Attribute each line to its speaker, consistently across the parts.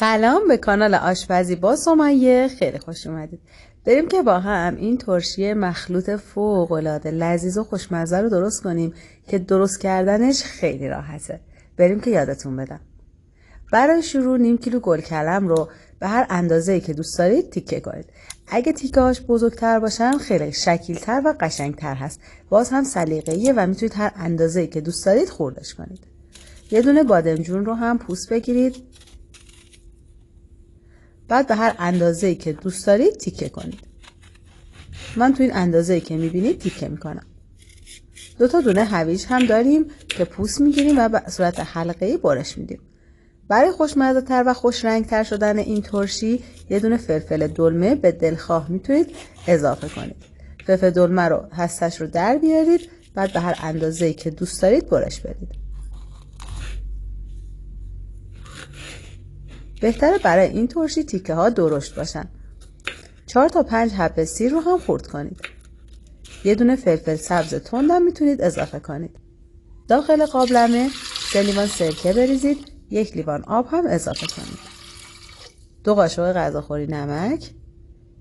Speaker 1: سلام به کانال آشپزی با سمیه، خیلی خوش اومدید. بریم که با هم این ترشی مخلوط فوق‌العاده لذیذ و خوشمزه رو درست کنیم که درست کردنش خیلی راحته. بریم که یادتون بدم. برای شروع نیم کیلو گلکلم رو به هر اندازه‌ای که دوست دارید تیکه کنید. اگه تیکه هاش بزرگتر باشن خیلی شکیل‌تر و قشنگتر هست. باز هم سلیقه‌ایه و میتونید هر اندازه‌ای که دوست دارید خردش کنید. یه دونه بادمجون رو هم پوست بگیرید. بعد به هر اندازه‌ای که دوست دارید تیکه کنید. من تو این اندازه‌ای که میبینید تیکه میکنم. 2 دونه هویج هم داریم که پوست میگیریم و به صورت حلقه‌ای برش میدیم. برای خوشمزه تر و خوش رنگ تر شدن این ترشی یه دونه فلفل دلمه به دلخواه میتونید اضافه کنید. فلفل دلمه رو هستش رو در بیارید، بعد به هر اندازه‌ای که دوست دارید برش بدید. بهتره برای این ترشی تیکه ها درشت باشن. 4 تا 5 حبه سیر رو هم خرد کنید. یه دونه فلفل سبز تندم میتونید اضافه کنید. داخل قابلمه 3 لیوان سرکه بریزید، 1 لیوان آب هم اضافه کنید. 2 قاشق غذاخوری نمک،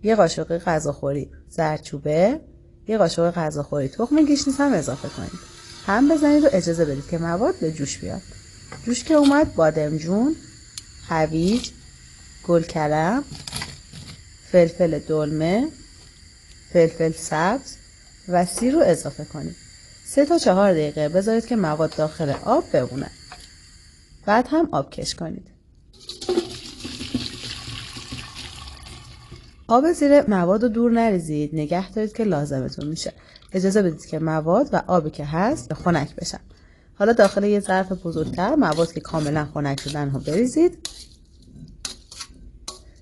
Speaker 1: 1 قاشق غذاخوری زردچوبه، 1 قاشق غذاخوری تخم گشنیز هم اضافه کنید. هم بزنید و اجازه بدید که مواد به جوش بیاد. جوش که اومد بادمجون، هویج، گلکلم، فلفل دلمه، فلفل سبز و سیر رو اضافه کنید. 3 تا 4 دقیقه بذارید که مواد داخل آب بمونه. بعد هم آب کش کنید. آب زیر مواد رو دور نریزید، نگه دارید که لازمتون میشه. اجازه بدید که مواد و آبی که هست خنک بشن. حالا داخل یه ظرف بزرگتر مواد که کاملا خنک شدن رو بریزید.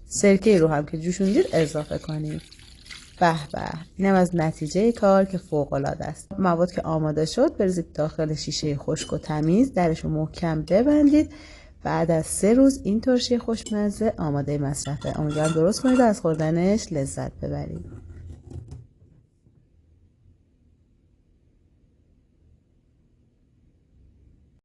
Speaker 1: سرکه رو هم که جوشوندید اضافه کنید. به به، اینم از نتیجه کار که فوق العاده است. مواد که آماده شد بریزید داخل شیشه خشک و تمیز، درش رو محکم ببندید. بعد از 3 روز این ترشی خوشمزه آماده مصرفه. امیدوارم درست کنید و از خوردنش لذت ببرید.